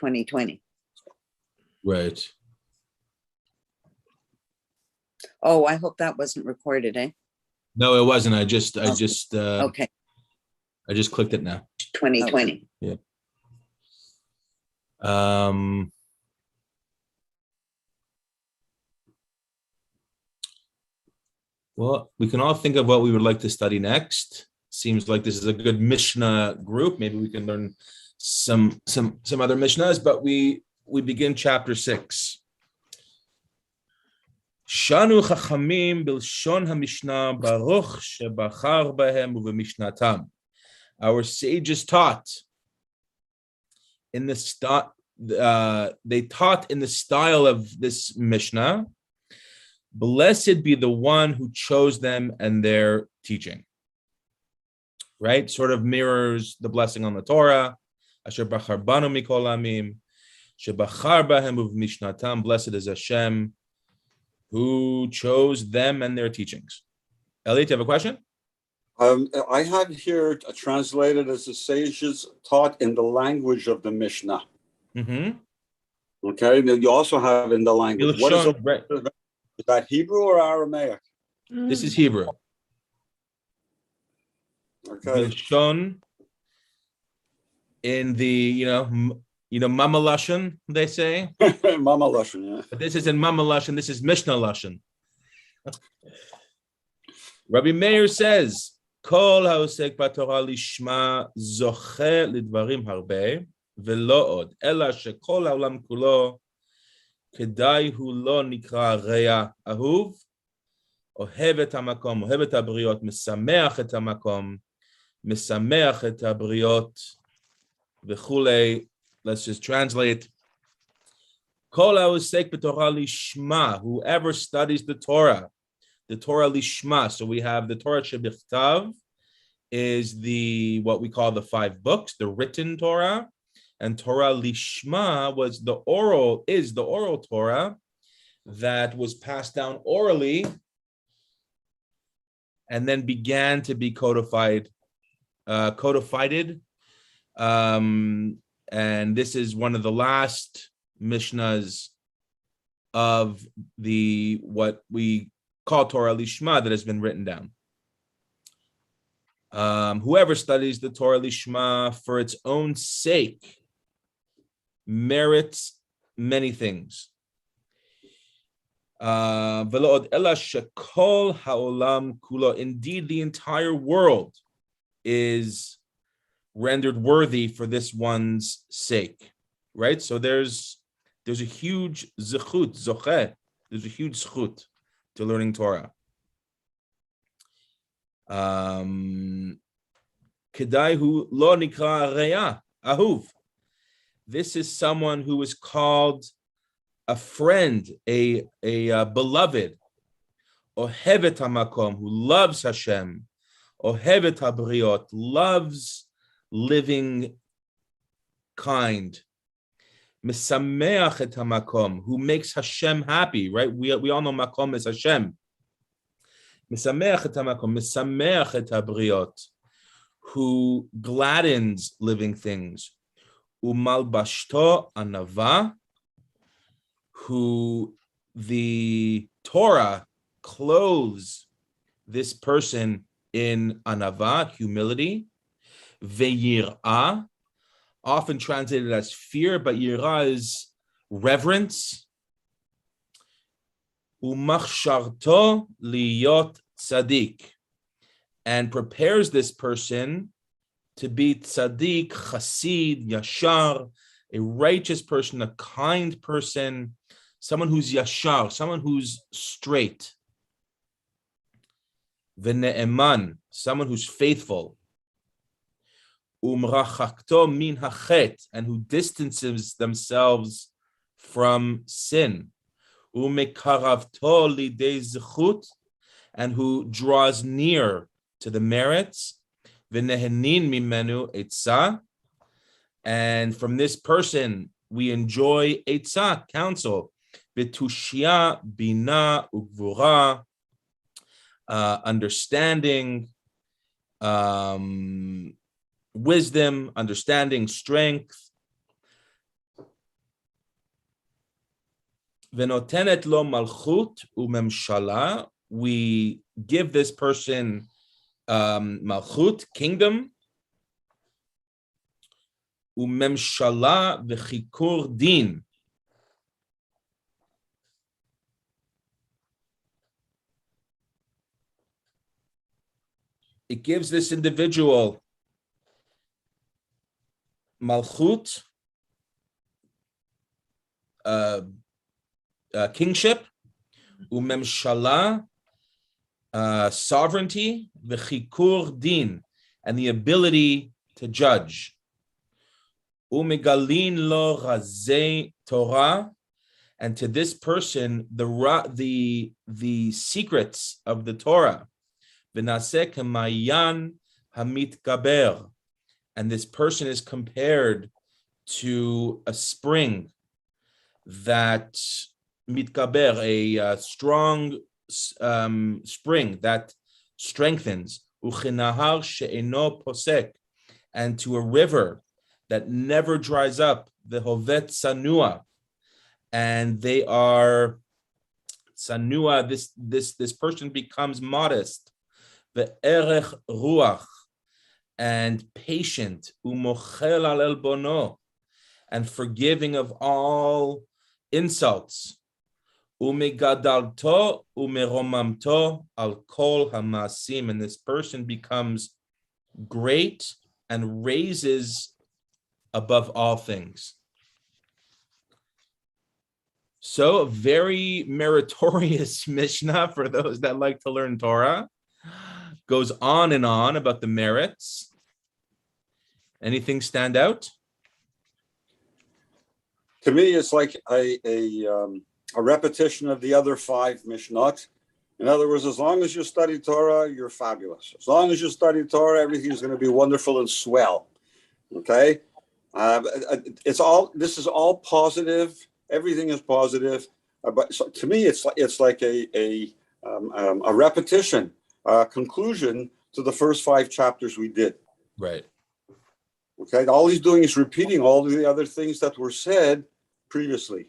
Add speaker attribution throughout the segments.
Speaker 1: 2020.
Speaker 2: Right.
Speaker 1: Oh, I hope that wasn't recorded, eh?
Speaker 2: No, it wasn't. I just
Speaker 1: Okay,
Speaker 2: I just clicked it now.
Speaker 1: 2020.
Speaker 2: Yeah. Well, we can all think of what we would like to study next. Seems like this is a good Mishnah group. Maybe we can learn some other Mishnahs, but we begin chapter 6. Shanu Chachamim Bilshon HaMishnah Baruch Shebachar Bahem Uvemishnatam. Our sages taught in the they taught in the style of this Mishnah. Blessed be the one who chose them and their teaching. Right? Sort of mirrors the blessing on the Torah. Asher bachar banu mikol amim. Shebachar bahem uvmishnatam. Blessed is Hashem who chose them and their teachings. Elliot, do you have a question?
Speaker 3: I have here translated as the sages taught in the language of the Mishnah.
Speaker 2: Mm-hmm.
Speaker 3: Okay, you also have in the language. What is,
Speaker 2: Right.
Speaker 3: Is that Hebrew or Aramaic?
Speaker 2: This is Hebrew.
Speaker 3: Okay.
Speaker 2: Bilshon in the Mama Lashon, they say.
Speaker 3: Mama Lashon, yeah.
Speaker 2: But this is in Mama Lashon. This is Mishnah Lashon. Rabbi Meir says, "Kol haosek b'Torah lishma zoche lidvarim harbe velo od ela shekol haolam kulo kedai hu lo nikra rea ahuv ohev et hamakom ohev et habriot mesameach et hamakom mesameach et habriot v'chulei." Let's just translate. Kol haosek b'Torah lishma, whoever studies the Torah lishma. So we have the Torah shebichtav is what we call the 5 books, the written Torah, and Torah lishma is the oral Torah that was passed down orally and then began to be codified. And this is one of the last Mishnahs of what we call Torah Lishma that has been written down. Whoever studies the Torah Lishma for its own sake merits many things. Indeed, the entire world is rendered worthy for this one's sake, right? So there's a huge zechut, zocheh. There's a huge zechut to learning Torah. Kedai hu lo nikra rea ahuv. This is someone who is called a friend, a beloved. Ohevet hamakom, who loves Hashem. Ohevet habriot, loves living kind. Mesameach et hamakom, who makes Hashem happy, right? We all know makom is Hashem. Mesameach et hamakom, mesameach et habriot, who gladdens living things. Umalbashto anava, who the Torah clothes this person in anava, humility. Ve'yir'ah, often translated as fear, but yirah is reverence. Umachsharto liyot tzaddik, and prepares this person to be tzaddik, chasid, yashar, a righteous person, a kind person, someone who's yashar, someone who's straight. Ve'ne'eman, someone who's faithful. Umrachakto min hachet, and who distances themselves from sin. Umekaravto lidei zechut, and who draws near to the merits. V'nehenin mimenu etzah, and from this person we enjoy etzah, counsel. V'tushia bina ugvura, understanding, wisdom, understanding, strength. Venotenet lo malchut umemshala. We give this person malchut, kingdom. Umemshala v'chikur din. It gives this individual malchut, kingship, umemshala, sovereignty, v'chikur din, and the ability to judge. Umegalin lo razei Torah, and to this person the secrets of the Torah. V'naseh k'mayan hamitgaber, and this person is compared to a spring that mitgaber, a strong spring that strengthens. Uchenahar she'eno posek, and to a river that never dries up. V'hovet sanua, and they are sanua. This person becomes modest. Ve'erech ruach, and patient. Umochel al elbono, and forgiving of all insults. Umegadalto umeromamto al kol hamasim, and this person becomes great and raises above all things. So a very meritorious Mishnah for those that like to learn Torah. Goes on and on about the merits. Anything stand out?
Speaker 3: To me, it's like a repetition of the other 5 Mishnot. In other words, as long as you study Torah, you're fabulous. As long as you study Torah, everything's going to be wonderful and swell. Okay? This is all positive. Everything is positive. But so, to me, it's like a repetition, conclusion to the first 5 chapters we did.
Speaker 2: Right.
Speaker 3: Okay, all he's doing is repeating all the other things that were said previously.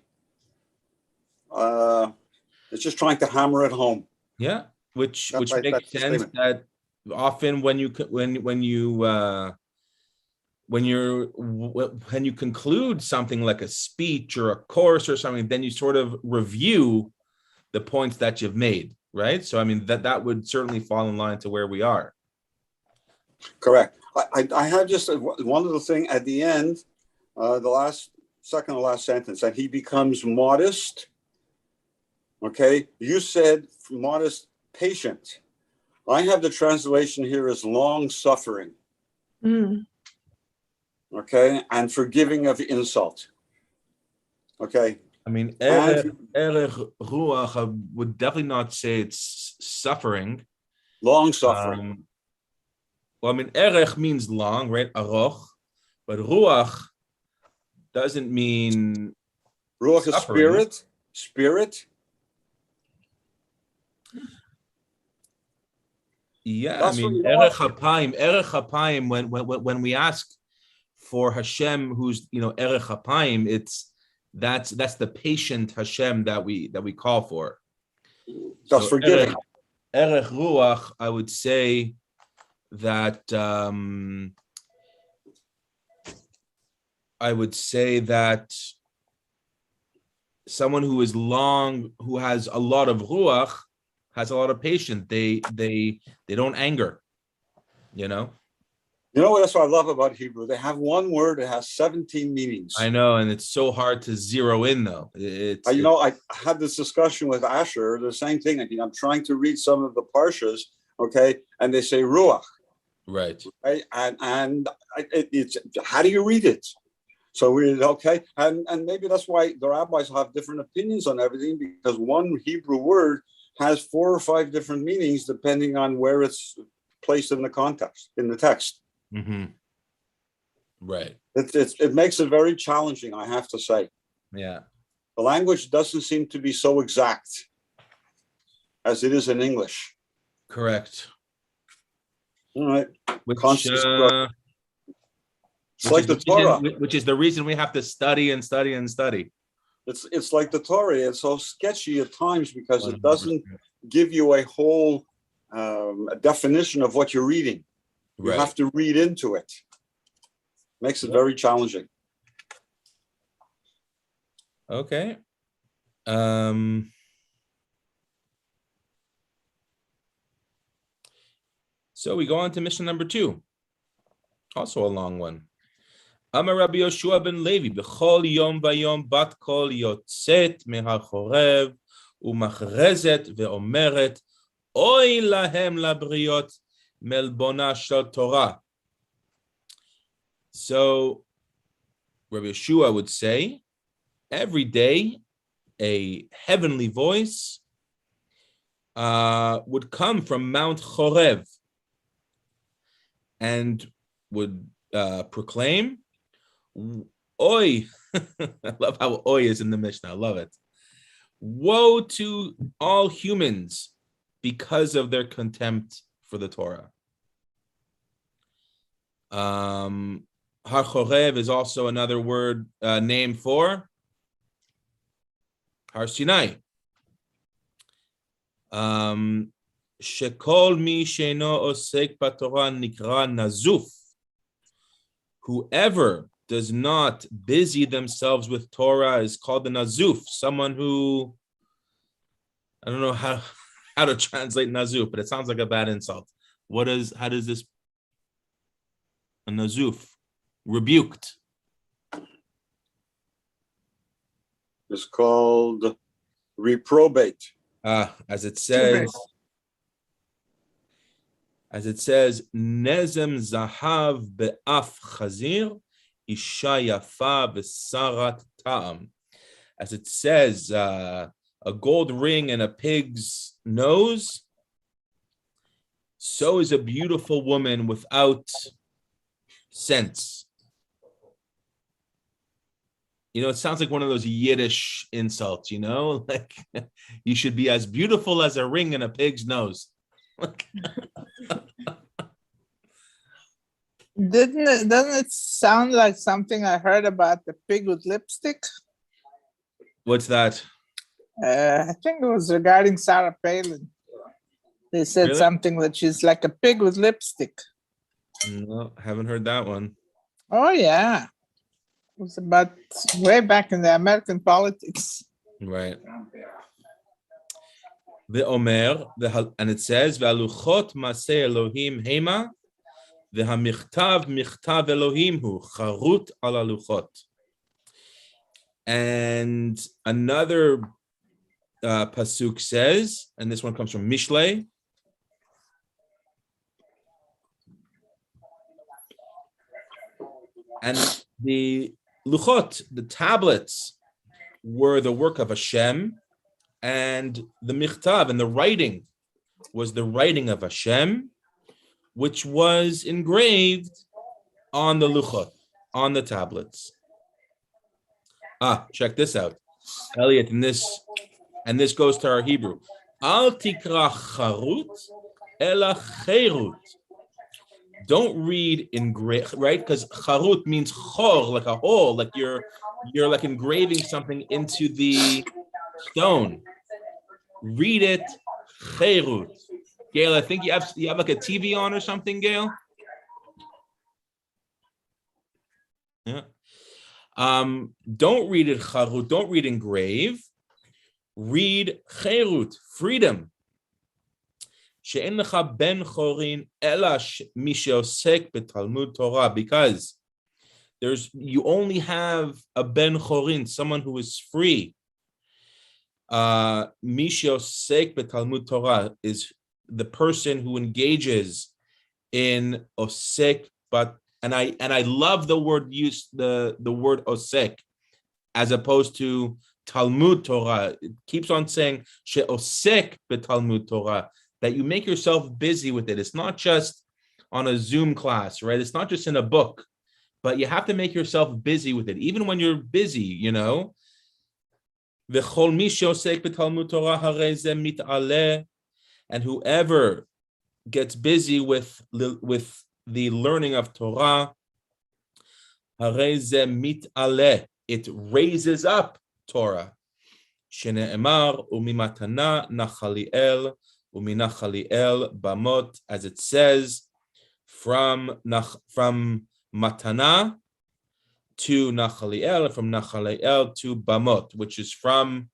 Speaker 3: It's just trying to hammer it home.
Speaker 2: Yeah, which makes sense. That often when you conclude something like a speech or a course or something, then you sort of review the points that you've made, right? So I mean that would certainly fall in line to where we are.
Speaker 3: Correct. I have just one little thing at the end, the second to last sentence, and he becomes modest. Okay, you said modest, patient. I have the translation here as long suffering. Okay, and forgiving of insult. Okay.
Speaker 2: I mean, erech ruach, I would definitely not say it's suffering.
Speaker 3: Long suffering.
Speaker 2: Well, I mean, erech means long, right? Aroch, but ruach doesn't mean
Speaker 3: ruach is spirit. Spirit.
Speaker 2: Yeah,
Speaker 3: That's,
Speaker 2: I mean, erech hapayim. When we ask for Hashem, who's erech hapayim, that's the patient Hashem that we call for.
Speaker 3: That's forgiving.
Speaker 2: Erech ruach, I would say that someone who is long, who has a lot of ruach, has a lot of patience. They don't anger, You know what?
Speaker 3: That's what I love about Hebrew. They have one word that has 17 meanings.
Speaker 2: I know, and it's so hard to zero in, though.
Speaker 3: I had this discussion with Asher, the same thing. I'm trying to read some of the parshas, okay, and they say ruach,
Speaker 2: right?
Speaker 3: And it's how do you read it? So and maybe that's why the rabbis have different opinions on everything, because one Hebrew word has 4 or 5 different meanings depending on where it's placed in the context, in the text.
Speaker 2: Mm-hmm. Right.
Speaker 3: It makes it very challenging, I have to say.
Speaker 2: Yeah.
Speaker 3: The language doesn't seem to be so exact as it is in English.
Speaker 2: Correct.
Speaker 3: All right.
Speaker 2: Which is the reason we have to study and study and study.
Speaker 3: It's like the Torah. It's so sketchy at times because it
Speaker 2: 100%.
Speaker 3: doesn't give you a whole definition of what you're reading. You
Speaker 2: Right.
Speaker 3: have to read into it. Makes it very challenging.
Speaker 2: Okay. So we go on to mission number 2. Also a long one. Amar Rabbi Yoshua ben Levi, b'chol yom vayom bat kol yotzet mehachorev umachrezet ve'omeret oy lahem labriot melbona shel Torah. So Rabbi Yeshua would say, every day a heavenly voice would come from Mount Chorev and would proclaim, Oi, I love how Oi is in the Mishnah, I love it. Woe to all humans because of their contempt for the Torah. Har Chorev is also another word, name for Har Sinai. Shekol mi sheino osek b'Torah nikra nazuf. Whoever does not busy themselves with Torah is called the nazuf, someone who, I don't know how to translate nazuf, but it sounds like a bad insult. How does this, a nazuf, rebuked?
Speaker 3: It's called reprobate.
Speaker 2: As it says, nezem zahav be'af chazir, isha yafa v'sarat ta'am. As it says, a gold ring in a pig's nose, so is a beautiful woman without sense. You know, it sounds like one of those Yiddish insults, you know, like you should be as beautiful as a ring in a pig's nose.
Speaker 4: Doesn't it sound like something I heard about the pig with lipstick?
Speaker 2: What's that?
Speaker 4: I think it was regarding Sarah Palin. They said
Speaker 2: Really?
Speaker 4: something that she's like a pig with lipstick.
Speaker 2: No, haven't heard that one.
Speaker 4: Oh yeah. It was about way back in the American politics.
Speaker 2: Right. The Omer, and it says, "V'aluchot maseh Elohim hema, v'hamichtav michtav Elohim hu charut al aluchot." And another pasuk says, and this one comes from Mishlei, and the luchot, the tablets, were the work of Hashem, and the michtav and the writing was the writing of Hashem, which was engraved on the luchot, on the tablets. Check this out, Elliot, and this goes to our Hebrew. Al tikra charut ela cherut. Don't read engraved, right? Because charut means chor, like a hole, like you're like engraving something into the stone. Read it cherut. Gail, I think you have like a TV on or something, Gail. Yeah. Don't read it charut. Don't read engrave. Read cherut, freedom. She'en lecha ben chorin ela mi she'osek betalmud Torah, because you only have a ben chorin, someone who is free. Mi she'osek betalmud Torah is the person who engages in osek, and I love the word used, the word osek, as opposed to Talmud Torah. It keeps on saying she'osek betalmud Torah, that you make yourself busy with it. It's not just on a Zoom class, right? It's not just in a book, but you have to make yourself busy with it, even when you're busy, you know. V'chol mi she'osek betalmud Torah harei ze mit'aleh, and whoever gets busy with the learning of Torah, harei ze mit'aleh, it raises up Torah. Shene'emar umimatana nachaliel uminachaliel bamot, as it says, from matana to nachaliel, and from nachaliel to bamot, which is from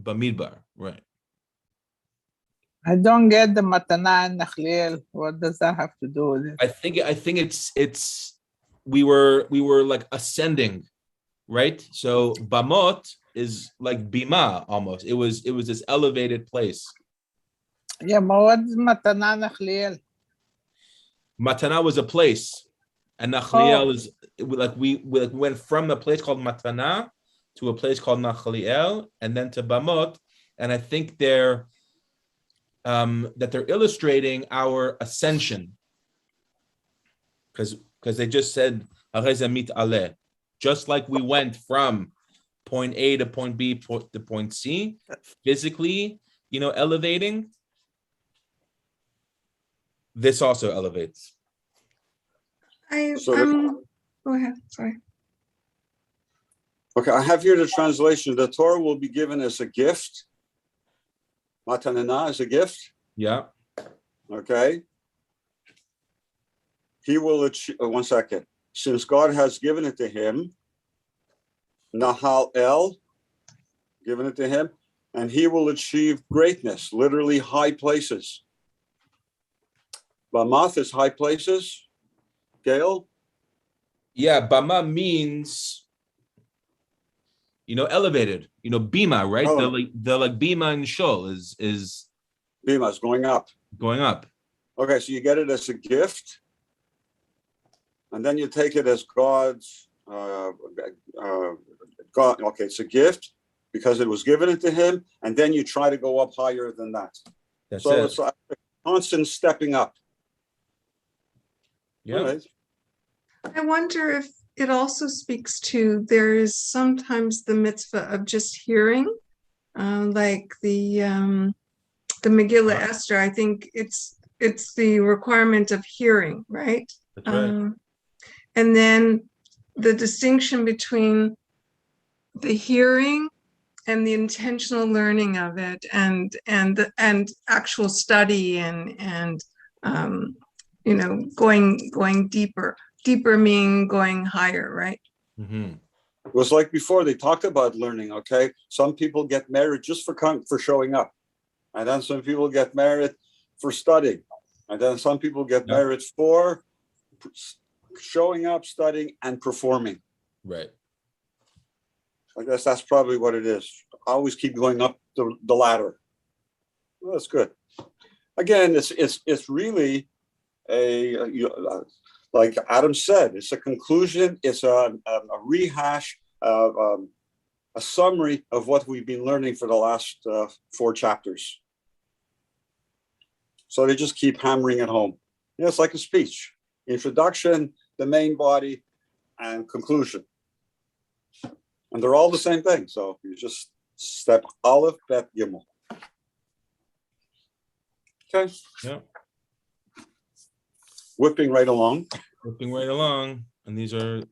Speaker 2: Bamidbar, right?
Speaker 4: I don't get the Matana and Nachliel. What does that have to do with it?
Speaker 2: I think it's we were like ascending, right? So Bamot is like Bima almost. It was this elevated place.
Speaker 4: Yeah, but what is Matana Nachliel?
Speaker 2: Matana was a place, and Nachliel is like we went from the place called Matana to a place called Nachliel, and then to Bamot. And I think they're illustrating our ascension, because they just said just like we went from point A to point B to point C, physically, elevating. This also elevates.
Speaker 3: So
Speaker 5: go ahead. Sorry.
Speaker 3: Okay, I have here the translation. The Torah will be given as a gift. Matanana is a gift.
Speaker 2: Yeah.
Speaker 3: Okay. He will achieve, 1 second. Since God has given it to him, Nahal El, given it to him, and he will achieve greatness, literally high places. Bamath is high places. Gail?
Speaker 2: Yeah, Bama means, elevated. Bima, right?
Speaker 3: Oh.
Speaker 2: The like Bima and Shul is
Speaker 3: Bima is going up.
Speaker 2: going up.
Speaker 3: Okay, so you get it as a gift, and then you take it as God's, God, okay, it's a gift because it was given to him, and then you try to go up higher than that.
Speaker 2: That's
Speaker 3: So
Speaker 2: it.
Speaker 3: it's like a constant stepping up.
Speaker 2: Yeah.
Speaker 3: All right.
Speaker 5: I wonder if it also speaks to there is sometimes the mitzvah of just hearing, like the Megillah Esther. I think it's the requirement of hearing, right?
Speaker 2: That's right.
Speaker 5: And then the distinction between the hearing and the intentional learning of it, and actual study and going deeper. Deeper meaning going higher, right?
Speaker 2: Mm-hmm.
Speaker 3: It was like before, they talked about learning, okay? Some people get married just for showing up. And then some people get married for studying. And then some people get married for showing up, studying, and performing.
Speaker 2: Right.
Speaker 3: I guess that's probably what it is. Always keep going up the ladder. Well, that's good. Again, it's really like Adam said, it's a conclusion. It's a rehash, a summary of what we've been learning for the last 4 chapters. So they just keep hammering it home. It's like a speech: introduction, the main body, and conclusion. And they're all the same thing. So you just step Aleph, Bet, Gimel. Okay.
Speaker 2: Yeah.
Speaker 3: Whipping right along.
Speaker 2: Moving right along, and these are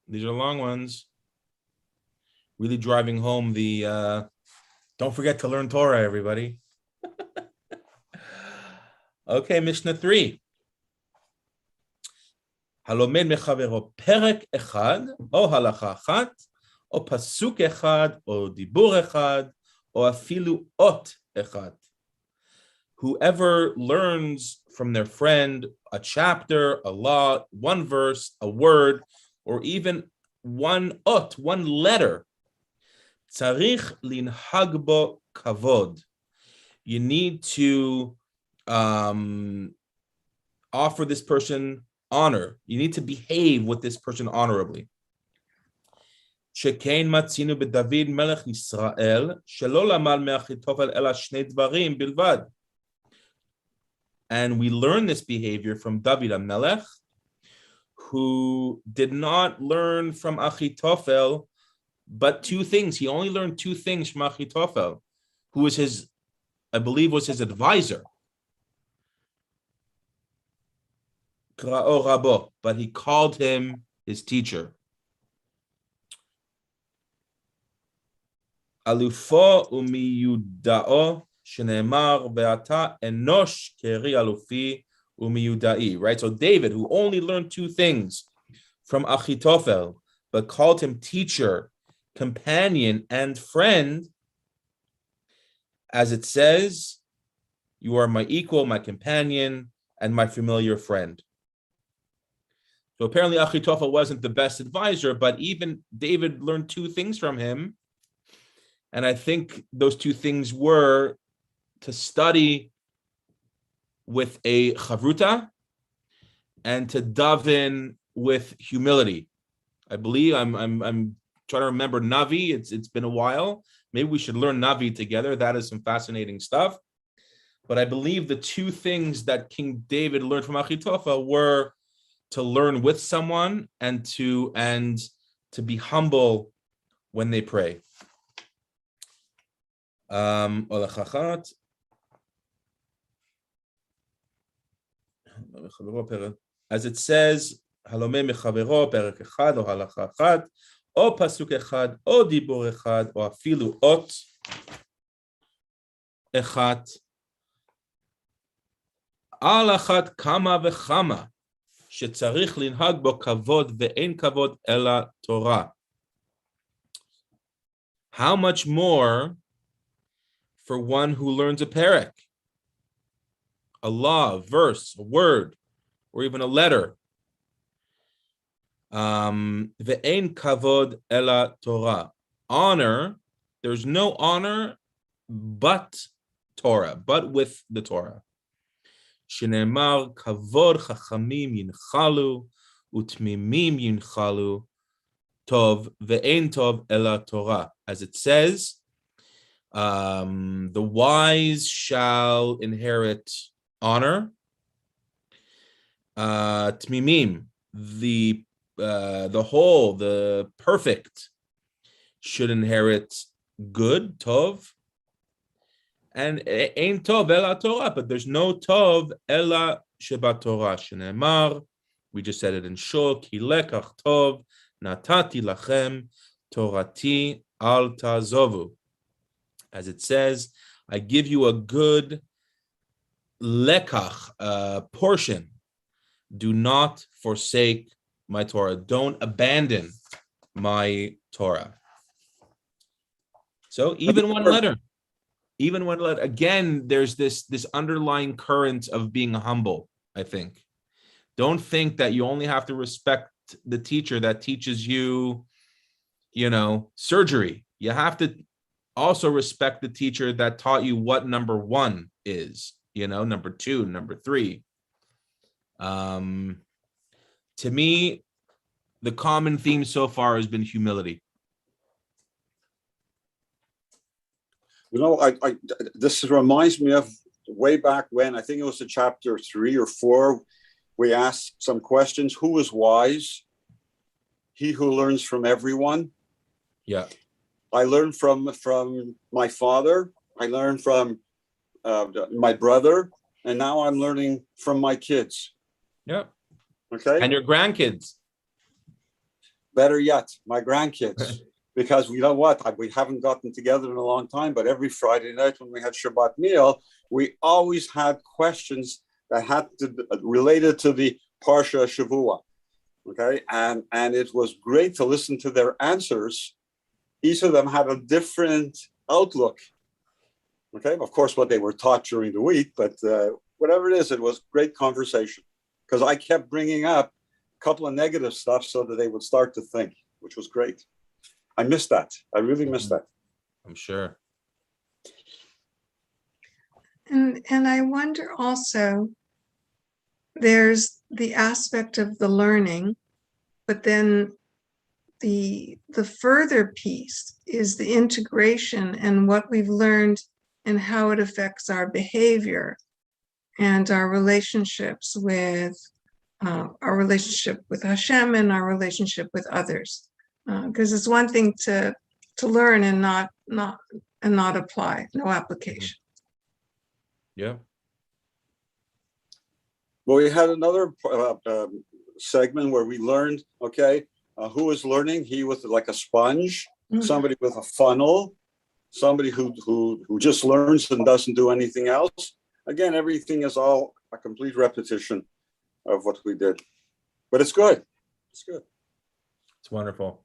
Speaker 2: long ones. Really driving home the don't forget to learn Torah, everybody. Okay, Mishnah 3. הלומד מחברו פרק אחד, או הלכה אחת, או פסוק אחד, או דיבור אחד, או אפילו אות אחד. Whoever learns from their friend a chapter, a law, one verse, a word, or even one ot, one letter, tzarich linhag bo kavod. You need to offer this person honor. You need to behave with this person honorably. שכן מצינו בדוד מלך ישראל, שלא למד מאחיתופל אלא שני דברים בלבד. And we learn this behavior from David HaMelech, who did not learn from Achitophel, but 2 things. He only learned 2 things from Achitophel, who was his, I believe, was his advisor. Kra'o Rabo, but he called him his teacher. אלופו ומיודעו, שנאמר בעתה אנוש כרי אלופי ומיודעי. Right? So David, who only learned two things from Achitophel, but called him teacher, companion, and friend, as it says, you are my equal, my companion, and my familiar friend. So apparently Achitophel wasn't the best advisor, but even David learned two things from him. And I think those two things were to study with a chavruta and to daven with humility. I believe I'm trying to remember Navi. It's been a while. Maybe we should learn Navi together. That is some fascinating stuff. But I believe the two things that King David learned from Achitophel were to learn with someone and to be humble when they pray. As it says, halomeh mechavero perek echad, או הלכה אחת, או פסוק אחד, או דיבור אחד, או אפילו אות אחת, על אחת כמה וכמה, שצריך לנהג בו כבוד ואין כבוד אלא תורה. How much more for one who learns a perek, a law, a verse, a word, or even a letter. Ve'ein kavod ela Torah. Honor, there's no honor but Torah, but with the Torah. Shenemar kavod chachamim yinchalu utmimim yinchalu tov ve'ein tov ela Torah. As it says, the wise shall inherit honor. Tmimim, the whole, the perfect, should inherit good, tov. And ein tov ela Torah, but there's no tov ela sheba Torah. Shenemar, we just said it in Shul, ki lekach tov natati lachem torati al tazovu. As it says, I give you a good lekach, portion. Do not forsake my Torah. Don't abandon my Torah. So even one letter, again, there's this underlying current of being humble, I think. Don't think that you only have to respect the teacher that teaches you, surgery. You have to also respect the teacher that taught you what number one is, number two, number three. To me, the common theme so far has been humility.
Speaker 3: This reminds me of way back when, I think it was in chapter 3 or 4, we asked some questions. Who is wise? He who learns from everyone.
Speaker 2: Yeah.
Speaker 3: I learned from my father. I learned from my brother, and now I'm learning from my kids.
Speaker 2: Yeah.
Speaker 3: Okay.
Speaker 2: And your grandkids.
Speaker 3: Better yet, my grandkids. Because you know what? We haven't gotten together in a long time, but every Friday night when we had Shabbat meal, we always had questions that had to related to the Parsha Shavua. Okay. And it was great to listen to their answers. Each of them had a different outlook. Okay. Of course, what they were taught during the week, but whatever it is, it was great conversation. Because I kept bringing up a couple of negative stuff so that they would start to think, which was great. I missed that. I really missed that.
Speaker 2: I'm sure.
Speaker 5: And I wonder also, there's the aspect of the learning, but then the further piece is the integration and what we've learned and how it affects our behavior and our relationships with Hashem and our relationship with others. Because it's one thing to learn and not apply, no application.
Speaker 2: Yeah.
Speaker 3: Well, we had another segment where we learned, who was learning? He was like a sponge, somebody with a funnel, somebody who just learns and doesn't do anything else, again, everything is all a complete repetition of what we did. But it's good. It's good.
Speaker 2: It's wonderful.